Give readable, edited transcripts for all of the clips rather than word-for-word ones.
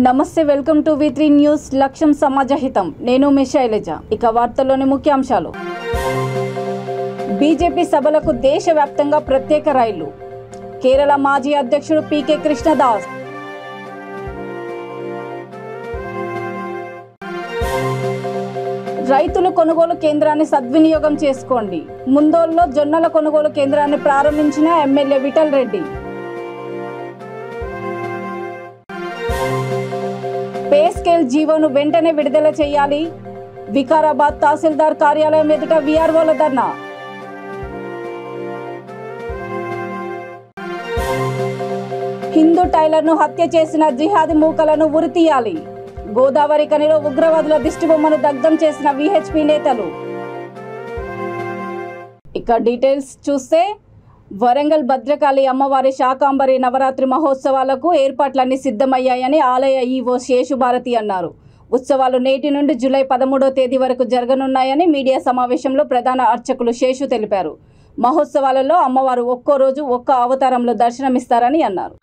నమస్తే, welcome to V3 news. లక్ష్యం సమాజహితం. నేను మీ శైలజ. ఇక వార్తల్లోని ముఖ్యాంశాలు. బీజేపీ సభలకు దేశవ్యాప్తంగా ప్రత్యేక రైళ్లు. కేరళ మాజీ అధ్యక్షుడు పీకే కృష్ణదాస్. రైతులు కొనుగోలు కేంద్రాన్ని సద్వినియోగం చేసుకోండి. ముందోల్లో జొన్నల కొనుగోలు కేంద్రాన్ని ప్రారంభించిన MLA Vithal Reddy. Pay scale జీవోను వెంటనే విడుదల చేయాలి. వికారాబాద్ తహసీల్దార్ కార్యాలయం ఎదుట వీఆర్ఓల ధర్నా. హిందూ టైలర్ను హత్య చేసిన జిహాదీ మూకలను ఉరితీయాలి. గోదావరి కనిలో ఉగ్రవాదుల దిష్టిబొమ్మను దగ్ధం చేసిన విహెచ్పి నేతలు. ఇక డీటెయిల్స్ చూస్తే, వరంగల్ భద్రకాళి అమ్మవారి శాకాంబరి నవరాత్రి మహోత్సవాలకు ఏర్పాట్లన్నీ సిద్ధమయ్యాయని ఆలయ ఈవో శేషుభారతి అన్నారు. ఉత్సవాలు నేటి నుండి జూలై 13వ తేదీ వరకు జరగనున్నాయని మీడియా సమావేశంలో ప్రధాన అర్చకులు శేషు తెలిపారు. మహోత్సవాలలో అమ్మవారు ఒక్కో రోజు ఒక్క అవతారంలో దర్శనమిస్తారని అన్నారు.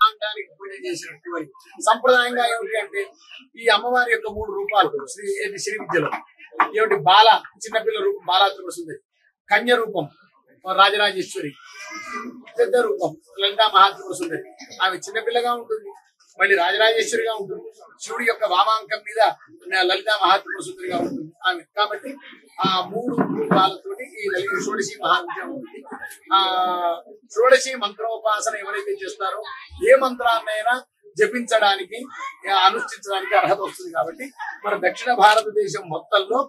సంప్రదాయంగా ఏమిటంటే ఈ అమ్మవారి యొక్క 3 రూపాలు శ్రీ విద్యలో ఏమిటి, బాల చిన్నపిల్ల రూపం బాలాత్రిపుర సుందరి, కన్య రూపం రాజరాజేశ్వరి, పెద్ద రూపం లలితా మహాత్రిపుర సుందరి. ఆమె చిన్నపిల్లగా ఉంటుంది, మళ్ళీ రాజరాజేశ్వరిగా ఉంటుంది. శివుడి యొక్క వామాంకం మీద లలితా మహాత్రిపుర సుందరిగా ఉంటుంది ఆమె. కాబట్టి ఆ 3 రూపాలతోటి ఈ షోడశి మహావిద్యం ఉంటుంది. షోడశి మంత్రోపాసన ఎవరైతే చేస్తారో ఏ మంత్రాన్నైనా జపించడానికి అనుష్ఠించడానికి అర్హత వస్తుంది. కాబట్టి మన దక్షిణ భారతదేశం మొత్తంలో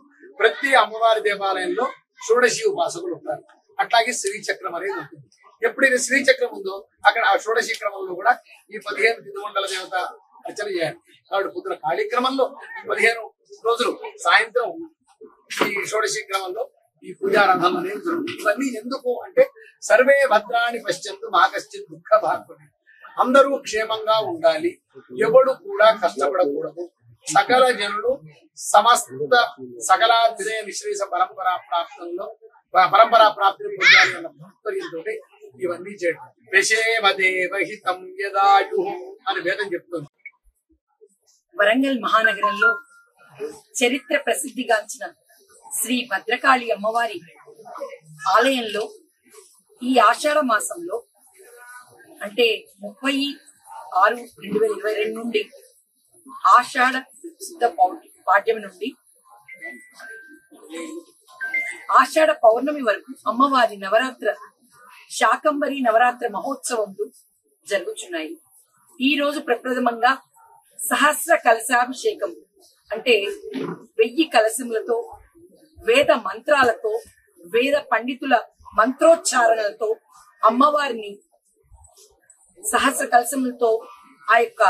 ప్రతి అమ్మవారి దేవాలయంలో షోడశి ఉపాసకులు ఉంటారు. అట్లాగే శ్రీచక్రం అనేది ఉంటుంది. ఎప్పుడైతే శ్రీచక్రం ఉందో అక్కడ ఆ షోడశి క్రమంలో కూడా ఈ 15 తిరుమండల దేవత అర్చన చేయాలి. కాబట్టి పొద్దున కాళీక్రమంలో 15 రోజులు సాయంత్రం ఈ షోడశి క్రమంలో ఈ పూజారాధనలు అనేది జరుగుతుంది. ఇవన్నీ ఎందుకు అంటే, సర్వే భద్రాన్ని పశ్చంతు మా కశ్చిత్ దుఃఖ భాగ్యమే. అందరూ క్షేమంగా ఉండాలి, ఎవడు కూడా కష్టపడకూడదు, సకల జనులు సమస్త సకలాభ్యుదయ నిశ్రేష పరంపరా ప్రాప్తిని పొందాలి అన్న భక్తులతో ఇవన్నీ చేయడం. విషేమదేవహితం యదాయు అని వేదం చెప్తుంది. వరంగల్ మహానగరంలో చరిత్ర ప్రసిద్ధిగాంచిన శ్రీ భద్రకాళి అమ్మవారి ఆలయంలో ఈ ఆషాఢ మాసంలో అంటే 30/6/2022 నుండి ఆషాఢ శుద్ధ పాడ్యమి నుండి ఆషాఢ పౌర్ణమి వరకు అమ్మవారి శాకంబరి నవరాత్రి మహోత్సవంలు జరుగుతున్నాయి. ఈ రోజు ప్రప్రథమంగా సహస్ర కలశాభిషేకం అంటే 1000 కలశములతో, వేద మంత్రాలతో, వేద పండితుల మంత్రోచ్చారణలతో అమ్మవారిని సహస్ర కలశములతో ఆ యొక్క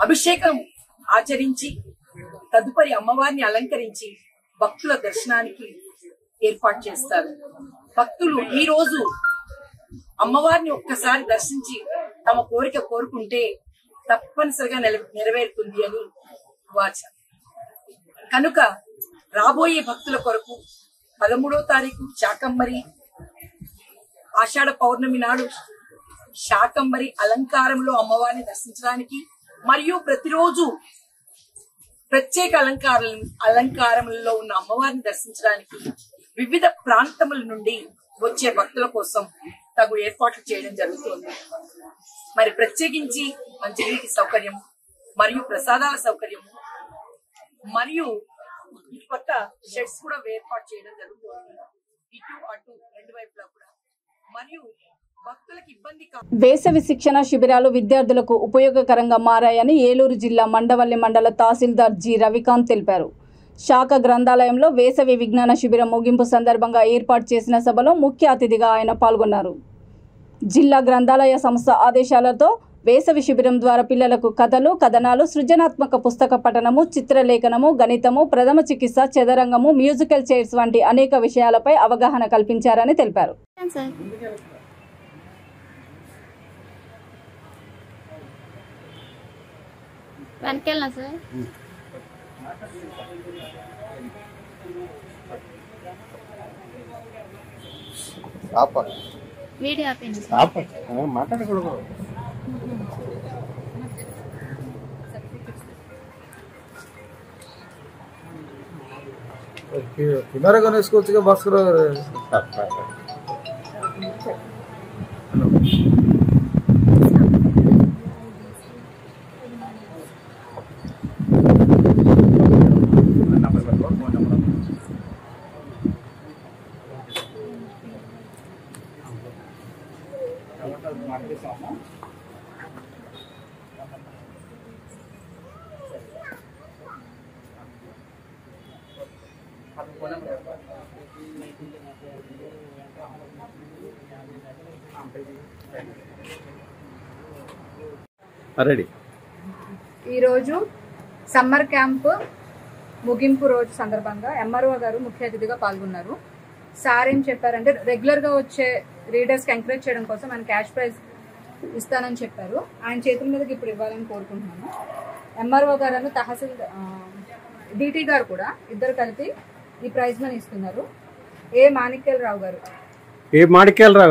అభిషేకం ఆచరించి తదుపరి అమ్మవారిని అలంకరించి భక్తుల దర్శనానికి ఏర్పాటు చేస్తారు. భక్తులు ఈ రోజు అమ్మవారిని ఒక్కసారి దర్శించి తమ కోరిక కోరుకుంటే తప్పనిసరిగా నెరవేరుతుంది అని వాచ. కనుక రాబోయే భక్తుల కొరకు 13వ తారీఖు శాకంబరి ఆషాఢ పౌర్ణమి నాడు శాకంబరి అలంకారంలో అమ్మవారిని దర్శించడానికి, మరియు ప్రతిరోజు ప్రత్యేక అలంకారంలో ఉన్న అమ్మవారిని దర్శించడానికి వివిధ ప్రాంతముల నుండి వచ్చే భక్తుల కోసం తగు ఏర్పాట్లు చేయడం జరుగుతుంది. మరి ప్రత్యేకించి మంచినీటి సౌకర్యం మరియు ప్రసాదాల సౌకర్యం మరియు ఇటు పక్క షెడ్స్ కూడా ఏర్పాటు చేయడం జరుగుతుంది. ఇటు అటు 2 వైపులా కూడా. మరియు భక్తులకు ఇబ్బంది వేసవి శిక్షణ శిబిరాలు విద్యార్థులకు ఉపయోగకరంగా మారాయని ఏలూరు జిల్లా మండవల్లి మండల తహసీల్దార్ జి రవికాంత్ తెలిపారు. శాఖ గ్రంథాలయంలో వేసవి విజ్ఞాన శిబిరం ముగింపు సందర్భంగా ఏర్పాటు చేసిన సభలో ముఖ్య అతిథిగా ఆయన పాల్గొన్నారు. జిల్లా గ్రంథాలయ సంస్థ ఆదేశాలతో వేసవి శిబిరం ద్వారా పిల్లలకు కథలు, కథనాలు, సృజనాత్మక పుస్తక పఠనము, చిత్రలేఖనము, గణితము, ప్రథమ చికిత్స, చదరంగము, మ్యూజికల్ చైర్స్ వంటి అనేక విషయాలపై అవగాహన కల్పించారని తెలిపారు. మాట్లాడకూడదు. కెమెరా కొనేసుకోవచ్చుగా భాస్కర్ గారు. రెడీ. ఈరోజు సమ్మర్ క్యాంప్ ముగింపు రోజు సందర్భంగా ఎంఆర్ఓ గారు ముఖ్య అతిథిగా పాల్గొన్నారు. సార్ ఏం చెప్పారంటే రెగ్యులర్గా వచ్చే రీడర్స్కి ఎంకరేజ్ చేయడం కోసం ఆయన క్యాష్ ప్రైజ్ ఇస్తానని చెప్పారు. ఆయన చేతుల మీదకి ఇప్పుడు ఇవ్వాలని కోరుకుంటున్నాను. ఎంఆర్ఓ గారు తహసీల్ డిటి గారు కూడా ఇద్దరు కలిపి ఈ ప్రైజ్ మనీ ఇస్తున్నారు. మాణిక్యాలరావు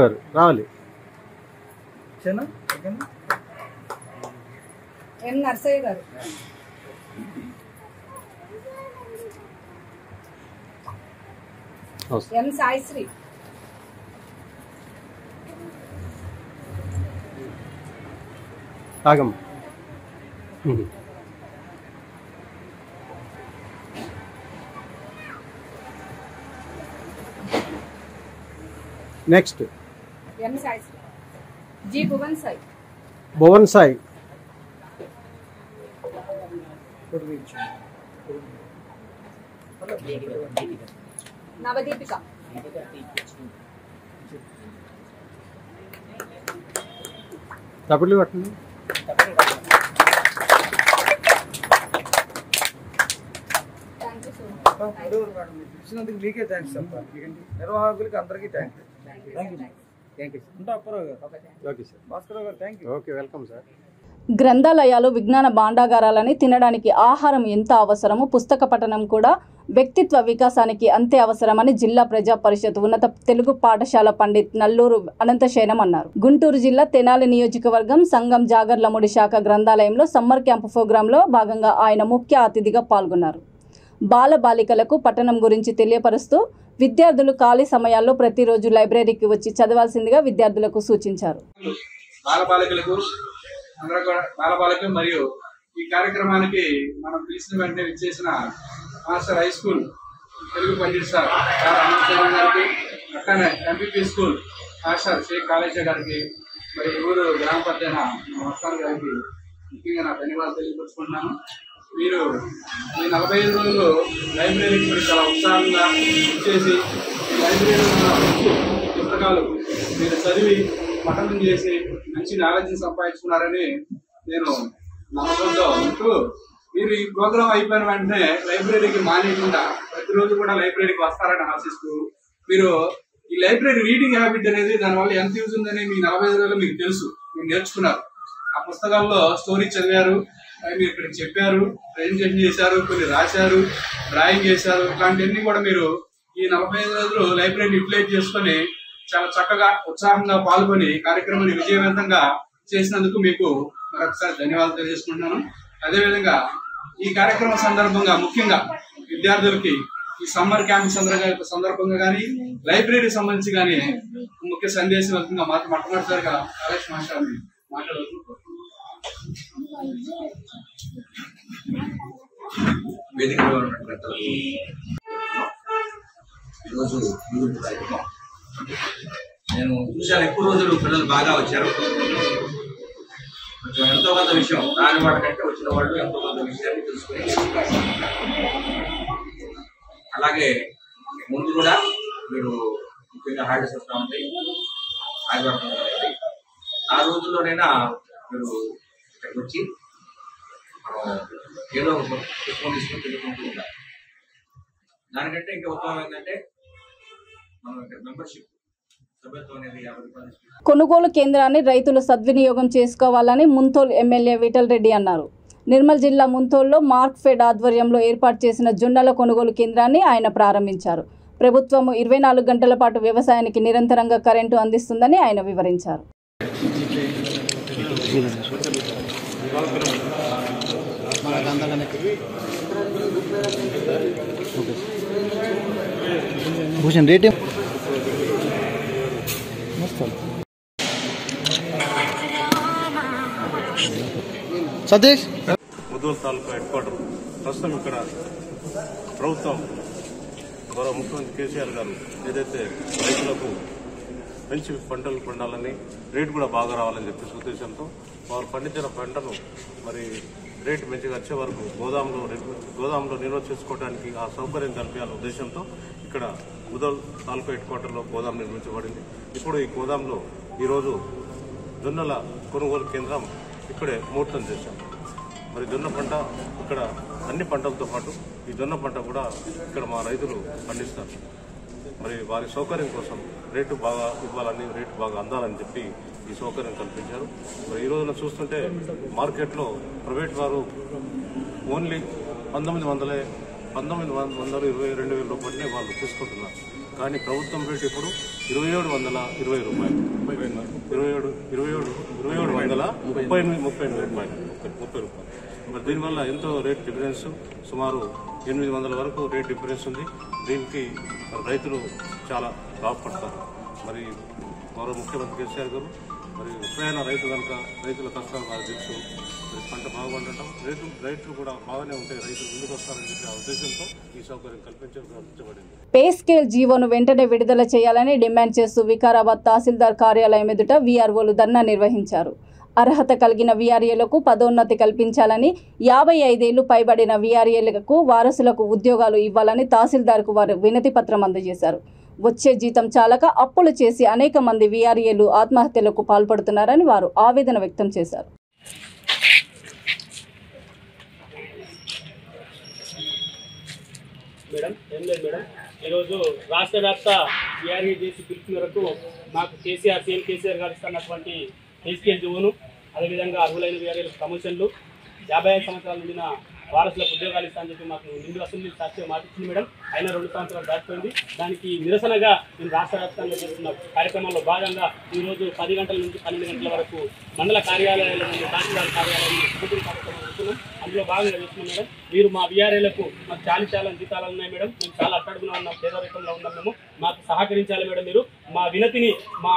గారు రావాలి. ఎం నర్సయ్య గారు, ఎం సాయిశ్రీ, నెక్స్ట్ ఎం సాయిశ్రీ, జి భువన్ సాయి, నవదీపిక, డబ్బులు పట్టండి. ఇచ్చినందుకు మీకే థ్యాంక్స్ చెప్పాలి. నిర్వాహకులకి అందరికీ థ్యాంక్ యూ. ఉంటా అప్పారావు గారు. Okay sir. Bhaskar garu thank you. Okay, welcome sir. గ్రంథాలయాలు విజ్ఞాన భాండాగారాలని తినడానికి ఆహారం ఎంత అవసరమో పుస్తక పఠనం కూడా వ్యక్తిత్వ వికాసానికి అంతే అవసరమని జిల్లా ప్రజా పరిషత్ ఉన్నత తెలుగు పాఠశాల పండిత్ నల్లూరు అనంతశయనం అన్నారు. గుంటూరు జిల్లా తెనాలి నియోజకవర్గం సంగం జాగర్లముడి శాఖ గ్రంథాలయంలో సమ్మర్ క్యాంపు ప్రోగ్రాంలో భాగంగా ఆయన ముఖ్య అతిథిగా పాల్గొన్నారు. బాలబాలికలకు పఠనం గురించి తెలియపరుస్తూ విద్యార్థులు ఖాళీ సమయాల్లో ప్రతిరోజు లైబ్రరీకి వచ్చి చదవాల్సిందిగా విద్యార్థులకు సూచించారు. బాలబాలికలు మరియు ఈ కార్యక్రమానికి మనం పిలిచిన వెంటనే విచ్చేసిన master high school Telugu pandit sir Ananthasayanam గారికి, అట్లానే MPP school master Shaik Kaleshwara గారికి, మరి ఊరు గ్రామ పెద్దైన మస్తాన్ గారికి ముఖ్యంగా నా ధన్యవాదాలు తెలియపరుచుకుంటున్నాను. మీరు ఈ 45 రోజులు లైబ్రరీకి మీరు చాలా ఉత్సాహంగా ఇచ్చేసి లైబ్రరీలో ఉన్న పుస్తకాలు మీరు చదివి పఠనం చేసి మంచి నాలెడ్జ్ సంపాదించుకున్నారని నేను నమ్మకంతో ఉంటూ, మీరు ఈ ప్రోగ్రాం అయిపోయిన వెంటనే లైబ్రరీకి మానేయకుండా ప్రతిరోజు కూడా లైబ్రరీకి వస్తారని ఆశిస్తూ, మీరు ఈ లైబ్రరీ రీడింగ్ హ్యాబిట్ అనేది దానివల్ల ఎంత యూజ్ ఉందని మీ 45 రోజులు మీకు తెలుసు, మీరు నేర్చుకున్నారు. ఆ పుస్తకాల్లో స్టోరీ చదివారు, అవి మీరు ఇక్కడ చెప్పారు, ప్రెజెంటేషన్ చేశారు, కొన్ని రాశారు, డ్రాయింగ్ చేశారు. ఇట్లాంటివన్నీ కూడా మీరు ఈ 45 రోజులు లైబ్రరీ యూటిలైజ్ చేసుకొని చాలా చక్కగా ఉత్సాహంగా పాల్గొని కార్యక్రమాన్ని విజయవంతంగా చేసినందుకు మీకు మరొకసారి ధన్యవాదాలు తెలియజేసుకుంటున్నాను. అదేవిధంగా ఈ కార్యక్రమం సందర్భంగా ముఖ్యంగా విద్యార్థులకి ఈ సమ్మర్ క్యాంప్ సందర్భంగా కానీ లైబ్రరీ సంబంధించి కానీ ముఖ్య సందేశవంతంగా మొట్టమొదటిసారిగా కాళేష్ మాస్టర్ని మాట్లాడుతూ వేదికలో ఉన్నటువంటి ఈరోజు నేను చూశాను, ఎక్కువ రోజులు పిల్లలు బాగా వచ్చారు. కొంచెం ఎంతో కొంత విషయం రాని వాడికంటే వచ్చిన వాళ్ళు ఎంతో కొంత విషయాన్ని తెలుసుకుని, అలాగే ముందు కూడా మీరు ముఖ్యంగా హాలిడేస్ వస్తూ ఉంటాయి, ఆదివారం ఆ రోజుల్లోనైనా మీరు ఇక్కడికి వచ్చి ఏదో ఒక పుస్తకం తీసుకొని తెలుసుకుంటూ ఉండాలి. దానికంటే ఇంకా ఉత్తమం ఏంటంటే మనం ఇక్కడ మెంబర్షిప్ సభ్యత్వం అనేది 50 రూపాయలు. కొనుగోలు కేంద్రాన్ని రైతులు సద్వినియోగం చేసుకోవాలని ముంతోల్ ఎమ్మెల్యే విఠల్ రెడ్డి అన్నారు. నిర్మల్ జిల్లా ముంతోల్లో మార్క్ఫెడ్ ఆధ్వర్యంలో ఏర్పాటు చేసిన జొన్నల కొనుగోలు కేంద్రాన్ని ఆయన ప్రారంభించారు. ప్రభుత్వం 24 గంటల పాటు వ్యవసాయానికి నిరంతరంగా కరెంటు అందిస్తుందని ఆయన వివరించారు. భూషణ్ రేట్ సతీష్ ముదోల్ తాలూకా హెడ్ క్వార్టర్ ప్రస్తుతం ఇక్కడ ప్రభుత్వం గౌరవ ముఖ్యమంత్రి కేసీఆర్ గారు ఏదైతే రైతులకు మంచి పంటలు పండాలని రేటు కూడా బాగా రావాలని చెప్పేసి ఉద్దేశంతో వారు పండించిన పంటను మరి రేటు మంచిగా వచ్చే వరకు గోదాంలో నిల్వ చేసుకోవడానికి ఆ సౌకర్యం కల్పించాలనే ఉద్దేశంతో ఇక్కడ ముదోల్ తాలూకా హెడ్ క్వార్టర్లో గోదాం నిర్మించబడింది. ఇప్పుడు ఈ గోదాంలో ఈరోజు జొన్నల కొనుగోలు కేంద్రం ఇక్కడే ముహూర్తం చేశాం. మరి జొన్న పంట ఇక్కడ అన్ని పంటలతో పాటు ఈ జొన్న పంట కూడా ఇక్కడ మా రైతులు పండిస్తారు. మరి వారి సౌకర్యం కోసం రేటు బాగా ఇవ్వాలని, రేటు బాగా అందాలని చెప్పి ఈ సౌకర్యం కల్పించారు. మరి ఈ రోజున చూస్తుంటే మార్కెట్లో ప్రైవేట్ వారు ఓన్లీ 1922,000 రూపాయలనే వాళ్ళు తీసుకుంటున్నారు. కానీ ప్రభుత్వం రేటు ఇప్పుడు 2720 రూపాయలు, 2738 రూపాయలు. మరి దీనివల్ల ఎంతో రేట్ డిఫరెన్స్, సుమారు 800 వరకు రేట్ డిఫరెన్స్ ఉంది. దీనికి రైతులు చాలా లాభపడతారు. మరి గౌరవ ముఖ్యమంత్రి కేసీఆర్ గారు మరి ఎప్పుడైనా రైతు కనుక రైతుల కష్టాలు వారు తెలుసు. మరి పంట బాగుండటం, రైతులు కూడా బాగానే ఉంటే రైతులు ముందుకు వస్తారని చెప్పి ఆ ఉద్దేశంతో ఈ సౌకర్యం కల్పించబడింది. పే స్కేల్ జీవోను వెంటనే విడుదల చేయాలని డిమాండ్ చేస్తూ వికారాబాద్ తహసీల్దార్ కార్యాలయం ఎదుట వీఆర్ఓలు ధర్నా నిర్వహించారు. అర్హత కలిగిన వీఆర్ఏలకు పదోన్నతి కల్పించాలని, 55 ఏళ్లు పైబడిన వీఆర్ఏలకు వారసులకు ఉద్యోగాలు ఇవ్వాలని తహసీల్దార్కు వారు వినతి పత్రం అందజేశారు. వచ్చే జీతం చాలక అప్పులు చేసి అనేక మంది వీఆర్ఏలు ఆత్మహత్యలకు పాల్పడుతున్నారని వారు ఆవేదన వ్యక్తం చేశారు. ఈరోజు రాష్ట్ర వ్యాప్త వీఆర్ఏ చేసి పిలుపు మేరకు మాకు సీఎం కేసీఆర్ గారు ఇస్తున్నటువంటి హెచ్కేఎల్ జీవోను, అదేవిధంగా అర్హులైన వీఆర్ఏలకు ప్రమోషన్లు, 55 సంవత్సరాల నిండిన వారసులకు ఉద్యోగాలు ఇస్తామని చెప్పి మాకు నిండు అసెంబ్లీ సాక్షిగా మాటిచ్చింది మేడం. అయినా 2 సంవత్సరాలు దాటిపోయింది. దానికి నిరసనగా మేము రాష్ట్ర వ్యాప్తంగా చేస్తున్న కార్యక్రమంలో భాగంగా ఈరోజు 10 గంటల నుంచి 12 గంటల వరకు మండల కార్యాలయాల నుండి తహసీల్దార్ కార్యాలయంలో కార్యక్రమం చేస్తున్నాం. అందులో భాగంగా చేస్తున్నాం మేడం. మీరు మా వీఆర్ఏలకు మాకు చాలా జీతాలు ఉన్నాయి మేడం. మేము చాలా అట్టడుగున ఉన్నాం, పేదరికంలో ఉన్నాం. మేము మాకు సహకరించాలి మేడం. మీరు మా వినతిని, మా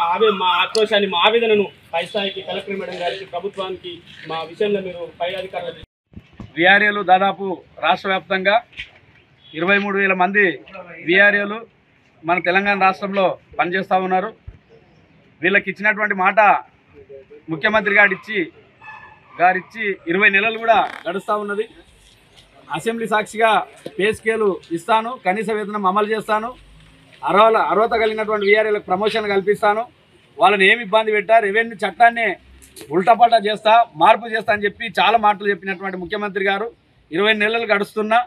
ఆక్రోశాన్ని, మా ఆవేదనను పై స్థాయికి కలెక్టర్ మేడం గారికి, ప్రభుత్వానికి మా విషయంలో మీరు పై అధికారులు వీఆర్ఏలు దాదాపు రాష్ట్ర వ్యాప్తంగా 23,000 మంది వీఆర్ఏలు మన తెలంగాణ రాష్ట్రంలో పనిచేస్తూ ఉన్నారు. వీళ్ళకి ఇచ్చినటువంటి మాట ముఖ్యమంత్రి గారిచ్చి 20 నెలలు కూడా గడుస్తూ ఉన్నది. అసెంబ్లీ సాక్షిగా పే స్కేలు ఇస్తాను, కనీస వేతనం అమలు చేస్తాను, అర్హత కలిగినటువంటి వీఆర్ఏలకు ప్రమోషన్ కల్పిస్తాను, వాళ్ళని ఏమి ఇబ్బంది పెట్టా, రెవెన్యూ చట్టాన్ని ఉల్టాపల్టా చేస్తా, మార్పు చేస్తా అని చెప్పి చాలా మాటలు చెప్పినటువంటి ముఖ్యమంత్రి గారు 20 నెలలు గడుస్తున్నా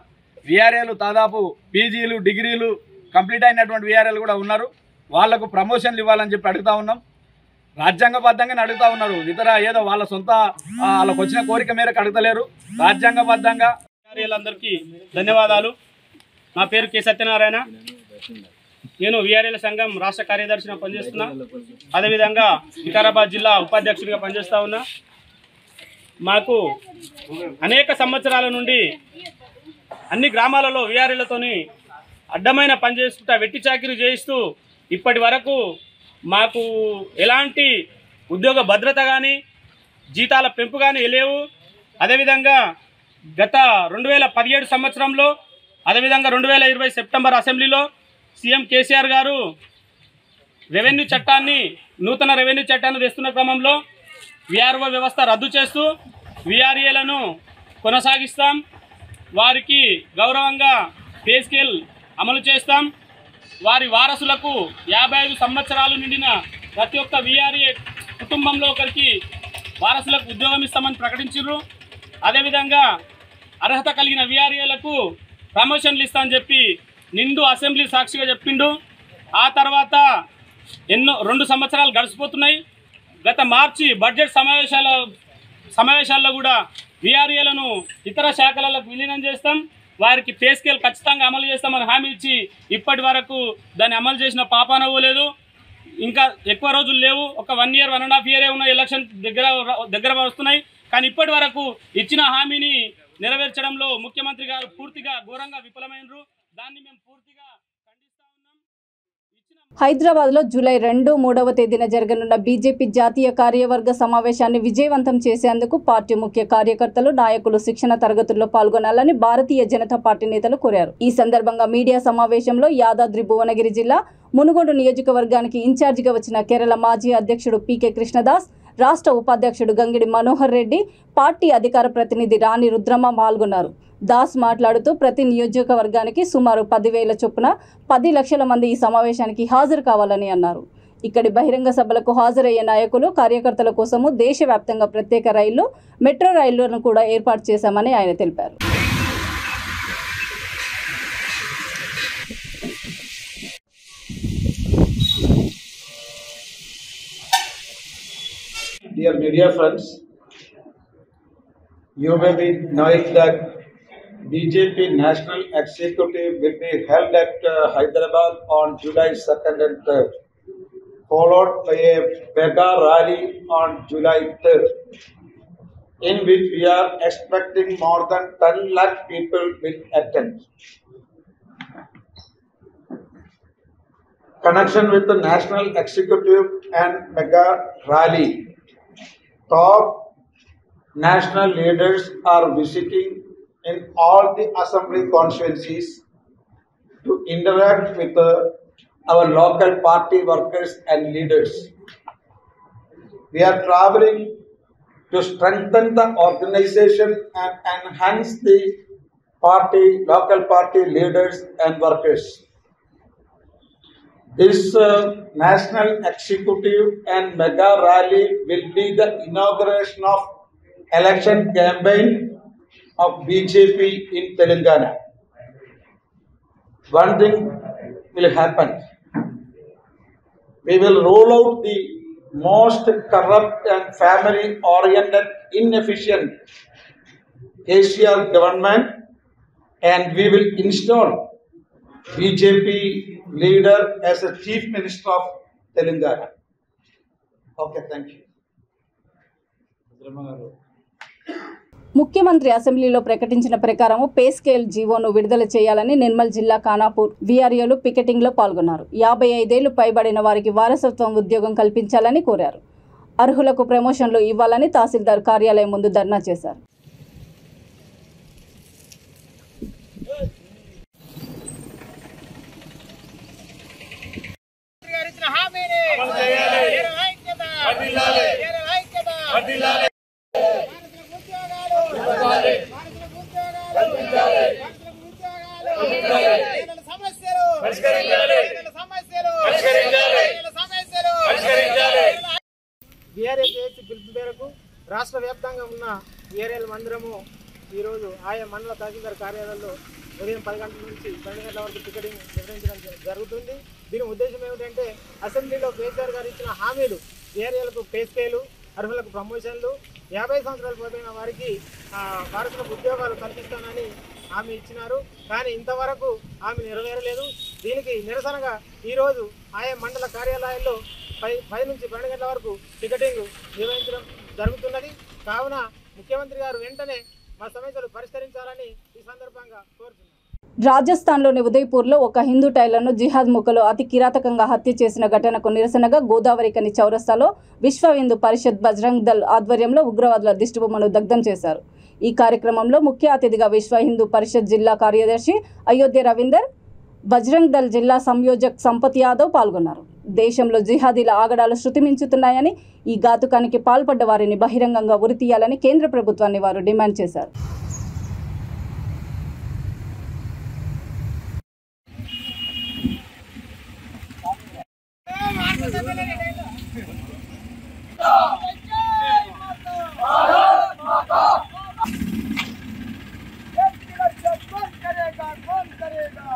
వీఆర్ఏలు దాదాపు పీజీలు, డిగ్రీలు కంప్లీట్ అయినటువంటి వీఆర్ఏలు కూడా ఉన్నారు. వాళ్లకు ప్రమోషన్లు ఇవ్వాలని చెప్పి అడుగుతా ఉన్నాం. రాజ్యాంగబద్ధంగానే అడుగుతా ఉన్నారు. ఇతర ఏదో వాళ్ళ సొంత వాళ్ళకు వచ్చిన కోరిక మేరకు అడుగుతలేరు. రాజ్యాంగబద్ధంగా వీఆర్ఏలందరికీ ధన్యవాదాలు. నా పేరు కె సత్యనారాయణ. నేను వీఆర్ఏల సంఘం రాష్ట్ర కార్యదర్శిగా పనిచేస్తున్నా. అదేవిధంగా వికారాబాద్ జిల్లా ఉపాధ్యక్షుడిగా పనిచేస్తూ ఉన్నా. మాకు అనేక సంవత్సరాల నుండి అన్ని గ్రామాలలో వీఆర్ఏలతోని అడ్డమైన పని చేసుకుంటా, వెట్టి చాకిరీ చేయిస్తూ ఇప్పటి వరకు మాకు ఎలాంటి ఉద్యోగ భద్రత కానీ, జీతాల పెంపు కానీ లేవు. అదేవిధంగా గత 2017 సంవత్సరంలో, అదేవిధంగా 2020 సెప్టెంబర్ అసెంబ్లీలో సీఎం కేసీఆర్ గారు నూతన రెవెన్యూ చట్టాన్ని తెస్తున్న క్రమంలో వీఆర్ఓ వ్యవస్థ రద్దు చేస్తూ వీఆర్ఏలను కొనసాగిస్తాం, వారికి గౌరవంగా పే స్కేల్ అమలు చేస్తాం, వారి వారసులకు 55 సంవత్సరాలు నిండిన ప్రతి ఒక్క వీఆర్ఏ కుటుంబంలో ఒకరికి వారసులకు ఉద్యోగం ఇస్తామని ప్రకటించారు. అదేవిధంగా అర్హత కలిగిన వీఆర్ఏలకు ప్రమోషన్లు ఇస్తామని చెప్పి నిండు అసెంబ్లీ సాక్షిగా చెప్పిండు. ఆ తర్వాత 2 సంవత్సరాలు గడిచిపోతున్నాయి. గత మార్చి బడ్జెట్ సమావేశాల్లో కూడా వీఆర్ఏలను ఇతర శాఖలకు విలీనం చేస్తాం, వారికి పే స్కేల్ ఖచ్చితంగా అమలు చేస్తామని హామీ ఇచ్చి ఇప్పటి వరకు దాన్ని అమలు చేసిన పాపాన పోలేదు. ఇంకా ఎక్కువ రోజులు లేవు, ఒక 1 year 1.5 year ఉన్న ఎలక్షన్ దగ్గర వస్తున్నాయి. కానీ ఇప్పటి వరకు ఇచ్చిన హామీని నెరవేర్చ నెరవేర్చడంలో ముఖ్యమంత్రి గారు పూర్తిగా ఘోరంగా విఫలమైనరు. దాన్ని మేము పూర్తిగా ఖండిస్తా ఉన్నాం. హైదరాబాద్ లో జూలై 2, 3వ తేదీన జరగనున్న బీజేపీ జాతీయ కార్యవర్గ సమావేశాన్ని విజయవంతం చేసేందుకు పార్టీ ముఖ్య కార్యకర్తలు, నాయకులు శిక్షణ తరగతుల్లో పాల్గొనాలని భారతీయ జనతా పార్టీ నేతలు కోరారు. ఈ సందర్భంగా మీడియా సమావేశంలో యాదాద్రి భువనగిరి జిల్లా మునుగోడు నియోజకవర్గానికి ఇన్ఛార్జిగా వచ్చిన కేరళ మాజీ అధ్యక్షుడు పీకే కృష్ణదాస్, రాష్ట్ర ఉపాధ్యక్షుడు గంగిడి మనోహర్ రెడ్డి, పార్టీ అధికార ప్రతినిధి రాణి రుద్రమ్మ పాల్గొన్నారు. దాస్ మాట్లాడుతూ ప్రతి నియోజకవర్గానికి సుమారు 10,000 చొప్పున 10 లక్షల మంది ఈ సమావేశానికి హాజరు కావాలని అన్నారు. ఇక్కడి బహిరంగ సభలకు హాజరయ్యే నాయకులు, కార్యకర్తల కోసము దేశవ్యాప్తంగా ప్రత్యేక రైళ్లు, మెట్రో రైళ్లను కూడా ఏర్పాటు చేశామని ఆయన తెలిపారు. Dear media friends, you may be knowing that BJP National Executive will be held at Hyderabad on July 2nd and 3rd, followed by a mega rally on July 3rd, in which we are expecting more than 10 lakh people will attend. Connection with the National Executive and mega rally. Top national leaders are visiting in all the assembly constituencies to interact with our local party workers and leaders. We are traveling to strengthen the organization and enhance the local party leaders and workers. This national executive and mega rally will be the inauguration of election campaign of BJP in Telangana. One thing will happen. We will roll out the most corrupt and family-oriented, inefficient KCR government, and we will install BJP leader as a chief minister of Telangana. Okay, thank you. ముఖ్యమంత్రి అసెంబ్లీలో ప్రకటించిన ప్రకారం pay scale జీవోను విడుదల చేయాలని నిర్మల్ జిల్లా ఖానాపూర్ వీఆర్ఏలు పికెటింగ్లో పాల్గొన్నారు. 55 ఏళ్లు పైబడిన వారికి వారసత్వం ఉద్యోగం కల్పించాలని కోరారు. అర్హులకు ప్రమోషన్లు ఇవ్వాలని తహసీల్దార్ కార్యాలయం ముందు ధర్నా చేశారు. వీఆర్ఏ చేసి పిలుపు మేరకు రాష్ట్ర వ్యాప్తంగా ఉన్న వీఆర్ఏల మందిరము ఈరోజు ఆయా మండల తహసీల్దార్ కార్యాలయాల్లో ఉదయం 10 గంటల నుంచి 12 గంటల వరకు టికెటింగ్ నిర్వహించడం జరుగుతుంది. దీని ఉద్దేశం ఏమిటంటే అసెంబ్లీలో కేసీఆర్ గారు ఇచ్చిన హామీలు, వీఆర్ఏలకు పే స్కేలు, అర్హులకు ప్రమోషన్లు, 50 సంవత్సరాలు పైన వారికి వారసులకు ఉద్యోగాలు కల్పిస్తానని హామీ ఇచ్చినారు. కానీ ఇంతవరకు హామీ నెరవేరలేదు. దీనికి నిరసనగా ఈరోజు ఆయా మండల కార్యాలయాల్లో 10 నుంచి 12 గంటల వరకు టికెటింగ్ నిర్వహించడం జరుగుతున్నది. కావున ముఖ్యమంత్రి గారు వెంటనే మా సమస్యలు పరిష్కరించాలని ఈ సందర్భంగా కోరుతున్నాను. రాజస్థాన్లోని ఉదయ్పూర్లో ఒక హిందూ టైలర్ను జిహాద్ ముక్కలో అతి కిరాతకంగా హత్య చేసిన ఘటనకు నిరసనగా గోదావరికని చౌరస్తాలో విశ్వ హిందూ పరిషత్ బజరంగ్ దళ్ ఆధ్వర్యంలో ఉగ్రవాదుల దిష్టిబొమ్మను దగ్ధం చేశారు. ఈ కార్యక్రమంలో ముఖ్య అతిథిగా విశ్వ హిందూ పరిషత్ జిల్లా కార్యదర్శి అయోధ్య రవీందర్, బజరంగ్ దళ్ జిల్లా సంయోజక్ సంపత్ యాదవ్ పాల్గొన్నారు. దేశంలో జిహాదీల ఆగడాలు శృతిమించుతున్నాయని, ఈ ఘాతుకానికి పాల్పడ్డ వారిని బహిరంగంగా ఉరితీయాలని కేంద్ర ప్రభుత్వాన్ని వారు డిమాండ్ చేశారు.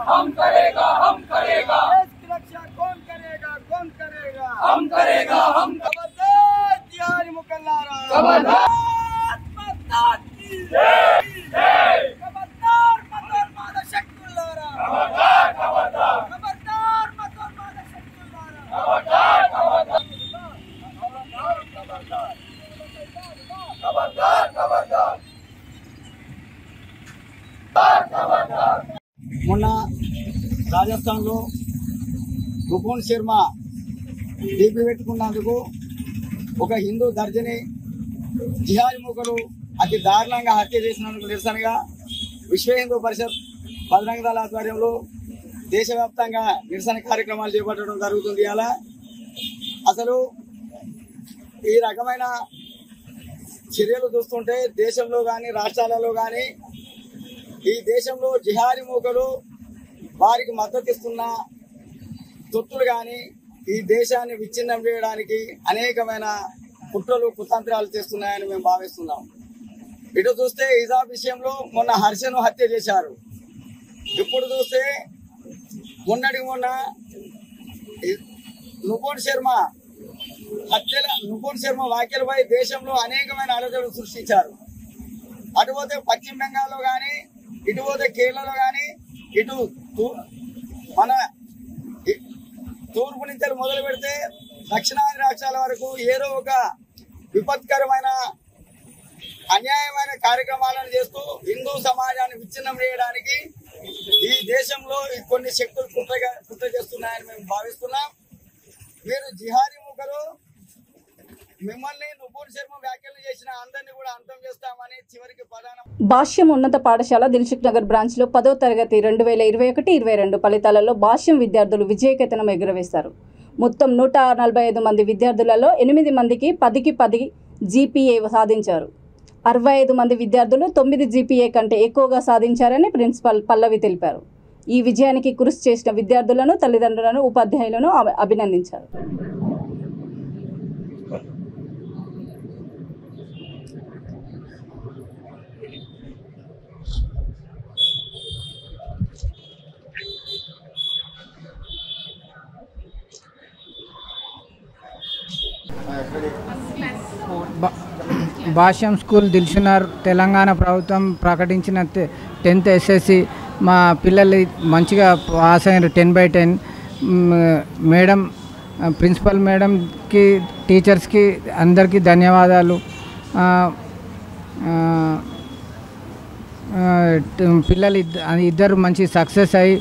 हम करेगा हम करेगा देश की रक्षा कौन करेगा कौन करेगा हम करेगा हम खबरदार जिहादी मुकल्लारा खबरदार माता की जय जय खबरदार मदर मादा शक्तुल्लारा खबरदार खबरदार खबरदार मदर मादा शक्तुल्लारा खबरदार खबरदार खबरदार खबरदार खबरदार మొన్న రాజస్థాన్లో రుపోన్ శర్మ డీపీ పెట్టుకున్నందుకు ఒక హిందూ దర్జని జిహాదీ మూకలు అతి దారుణంగా హత్య చేసినందుకు నిరసనగా విశ్వ హిందూ పరిషత్ బజరంగ దళ ఆధ్వర్యంలో దేశవ్యాప్తంగా నిరసన కార్యక్రమాలు చేపట్టడం జరుగుతుంది. అలా అసలు ఈ రకమైన చర్యలు చూస్తుంటే దేశంలో కానీ రాష్ట్రాలలో కానీ ఈ దేశంలో జిహాదీ మూకలు వారికి మద్దతు ఇస్తున్న తొత్తులు కానీ ఈ దేశాన్ని విచ్ఛిన్నం చేయడానికి అనేకమైన కుట్రలు కుతంత్రాలు చేస్తున్నాయని మేము భావిస్తున్నాం. ఇటు చూస్తే హిజాబ్ విషయంలో మొన్న హర్షను హత్య చేశారు. ఇప్పుడు చూస్తే మొన్న రుపోన్ శర్మ వ్యాఖ్యలపై దేశంలో అనేకమైన అలజడులు సృష్టించారు. అటుపోతే పశ్చిమ బెంగాల్లో కానీ ఇటుపోతే కేరళలో కానీ ఇటు మన తూర్పు నుంచి మొదలు పెడితే దక్షిణాది రాష్ట్రాల వరకు ఏదో ఒక విపత్కరమైన అన్యాయమైన కార్యక్రమాలను చేస్తూ హిందూ సమాజాన్ని విచ్ఛిన్నం చేయడానికి ఈ దేశంలో కొన్ని శక్తులు కుట్ర చేస్తున్నాయని మేము భావిస్తున్నాం. మీరు జిహాదీ మూకలు మిమ్మల్ని రుపోన్ శర్మ వ్యాఖ్యలు చేసిన అందరినీ కూడా అంతం చేస్తామని చివరికి భాష్యం ఉన్నత పాఠశాల దిల్సుఖ్ నగర్ బ్రాంచ్ లో 10వ తరగతి 2021-22 ఫలితాలలో భాష్యం విద్యార్థులు విజయకేతనం ఎగురవేశారు. మొత్తం 145 మంది విద్యార్థులలో 8 మందికి 10కి 10 జీపీఏ సాధించారు. 65 మంది విద్యార్థులు 9 జీపీఏ కంటే ఎక్కువగా సాధించారని ప్రిన్సిపల్ పల్లవి తెలిపారు. ఈ విజయానికి కృషి చేసిన విద్యార్థులను, తల్లిదండ్రులను, ఉపాధ్యాయులను అభినందించారు. భాష్యం స్కూల్ దిల్సుఖ్నగర్ తెలంగాణ ప్రభుత్వం ప్రకటించిన 10th SSC మా పిల్లలు మంచిగా పాస్ అయినారు 10/10. మేడం, ప్రిన్సిపల్ మేడంకి, టీచర్స్కి అందరికీ ధన్యవాదాలు. పిల్లలు ఇద్దరు మంచి సక్సెస్ అయ్యి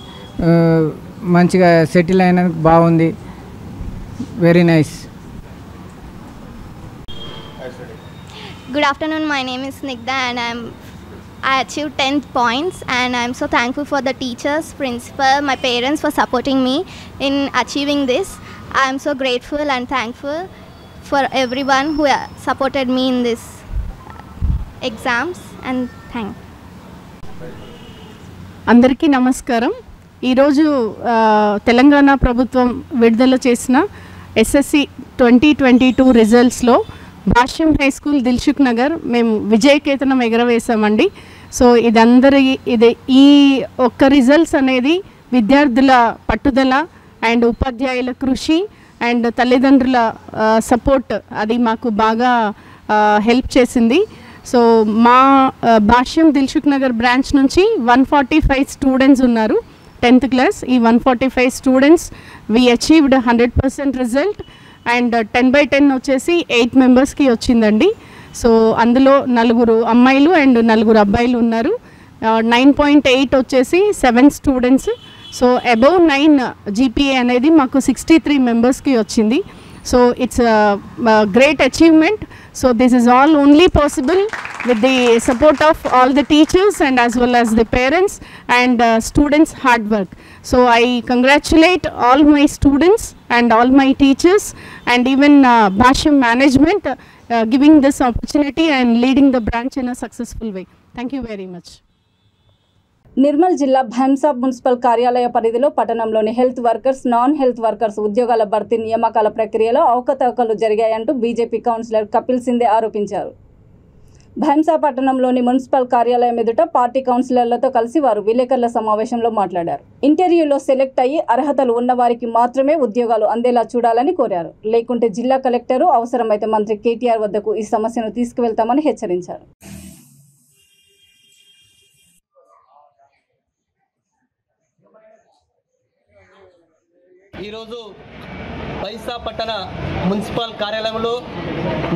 మంచిగా సెటిల్ అయినందుకు బాగుంది. Very nice. Good afternoon, my name is Snigdha and I achieved 10 points and I'm so thankful for the teachers, principal, my parents for supporting me in achieving this. I'm so grateful and thankful for everyone who supported me in this exams and thank you. అందరికీ నమస్కారం. ఈరోజు తెలంగాణ ప్రభుత్వం విడుదల చేసిన SSC 2022 రిజల్ట్స్లో భాష్యం high school Dilsukh Nagar మేము విజయకేతనం ఎగరవేశామండి. So ఈ ఒక్క results అనేది విద్యార్థుల పట్టుదల అండ్ ఉపాధ్యాయుల కృషి అండ్ తల్లిదండ్రుల సపోర్ట్ అది మాకు బాగా హెల్ప్ చేసింది. సో మా భాష్యం దిల్సుఖ్ నగర్ బ్రాంచ్ నుంచి 145 స్టూడెంట్స్ ఉన్నారు 10th క్లాస్. ఈ 145 students we achieved 100% result and 10/10 వచ్చేసి 8 మెంబర్స్కి వచ్చిందండి. సో అందులో 4 అమ్మాయిలు అండ్ 4 అబ్బాయిలు ఉన్నారు. 9.8 వచ్చేసి 7 స్టూడెంట్స్. సో అబౌవ్ 9 జీపీఏ అనేది మాకు 63 మెంబర్స్కి వచ్చింది. So it's great achievement. So this is all only possible with the support of all the teachers and as well as the parents and students' hard work. So I congratulate all my students and all my teachers and even Bhashyam management giving this opportunity and leading the branch in a successful way. Thank you very much. Nirmal జిల్లా భైంసాబ్ municipal కార్యాలయ పరిధిలో పట్టణంలోని health workers, non health workers ఉద్యోగాల భర్తీ నియామకాల ప్రక్రియలో అవకతవకలు జరిగాయంటూ BJP councillor Kapil సిందే ఆరోపించారు. భైంసాబ్ పట్టణంలోని మున్సిపల్ కార్యాలయం ఎదుట పార్టీ కౌన్సిలర్లతో కలిసి వారు విలేకరుల సమావేశంలో మాట్లాడారు. ఇంటర్వ్యూలో సెలెక్ట్ అయ్యి అర్హతలు ఉన్న వారికి మాత్రమే ఉద్యోగాలు అందేలా చూడాలని కోరారు. లేకుంటే జిల్లా కలెక్టరు, అవసరమైతే మంత్రి కేటీఆర్ వద్దకు ఈ సమస్యను తీసుకువెళ్తామని హెచ్చరించారు. ఈరోజు భైంసాబ్ పట్టణ మున్సిపల్ కార్యాలయంలో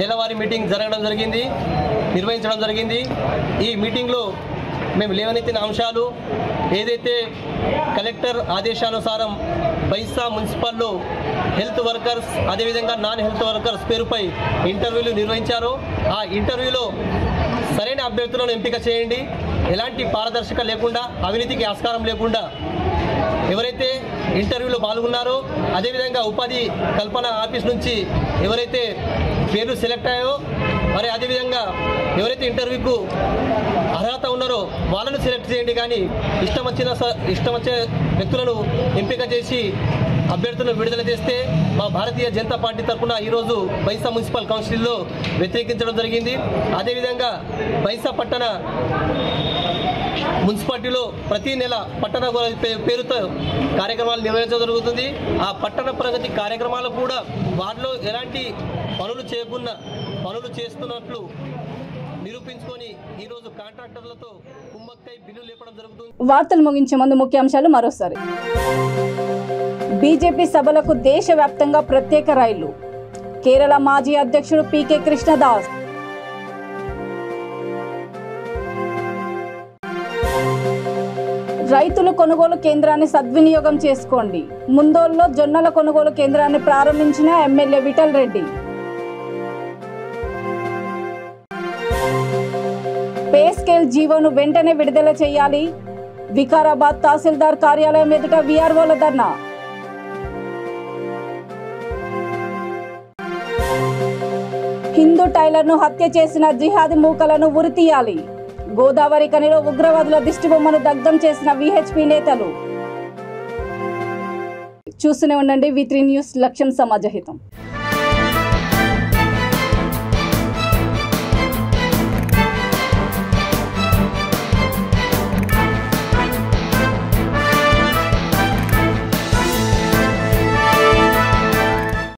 నెలవారీ మీటింగ్ నిర్వహించడం జరిగింది. ఈ మీటింగ్లో మేము లేవనెత్తిన అంశాలు ఏదైతే కలెక్టర్ ఆదేశానుసారం బైసా మున్సిపల్లో హెల్త్ వర్కర్స్ అదేవిధంగా నాన్ హెల్త్ వర్కర్స్ పేరుపై ఇంటర్వ్యూలు నిర్వహించారో ఆ ఇంటర్వ్యూలో సరైన అభ్యర్థులను ఎంపిక చేయండి, ఎలాంటి పారదర్శక లేకుండా అవినీతికి ఆస్కారం లేకుండా ఎవరైతే ఇంటర్వ్యూలో పాల్గొన్నారో అదేవిధంగా ఉపాధి కల్పన ఆఫీస్ నుంచి ఎవరైతే పేర్లు సెలెక్ట్ అయ్యాయో మరి అదేవిధంగా ఎవరైతే ఇంటర్వ్యూకు అర్హత ఉన్నారో వాళ్ళను సెలెక్ట్ చేయండి, కానీ ఇష్టం వచ్చే వ్యక్తులను ఎంపిక చేసి అభ్యర్థులను విడుదల చేస్తే మా భారతీయ జనతా పార్టీ తరఫున ఈరోజు బైసా మున్సిపల్ కౌన్సిల్లో వ్యతిరేకించడం జరిగింది. అదేవిధంగా బైసా పట్టణ మున్సిపాలిటీలో ప్రతి నెల పట్టణ పేరుతో కార్యక్రమాలు నిర్వహించడం జరుగుతుంది. ఆ పట్టణ ప్రగతి కార్యక్రమాలు కూడా వాటిలో ఎలాంటి పనులు చేయకుండా పనులు చేస్తున్నట్లు నిరూపించుకొని ఈరోజు కాంట్రాక్టర్లతో కుమ్మక్కై బిల్లు లేపడం జరుగుతుంది. వార్తలు ముగించే ముందు ముఖ్యాంశాలు మరోసారి. బీజేపీ సభలకు దేశవ్యాప్తంగా ప్రత్యేక రైళ్లు. కేరళ మాజీ అధ్యక్షుడు పీకే కృష్ణదాస్. రైతులు కొనుగోలు కేంద్రాన్ని సద్వినియోగం చేసుకోండి. ముందోల్లో జొన్నల కొనుగోలు కేంద్రాన్ని ప్రారంభించిన MLA Vithal Reddy. Pay scale జీవోను వెంటనే విడుదల చేయాలి. వికారాబాద్ తహసీల్దార్ కార్యాలయం ఎదుట వీఆర్ఓల ధర్నా. హిందూ టైలర్ను హత్య చేసిన జిహాదీ మూకలను ఉరితీయాలి. గోదావరి కనిలో ఉగ్రవాదుల దిష్టిబొమ్మను దగ్ధం చేసిన విహెచ్పి నేతలు. చూస్తూనే ఉండండి V3 న్యూస్, లక్ష్యం సమాజహితం.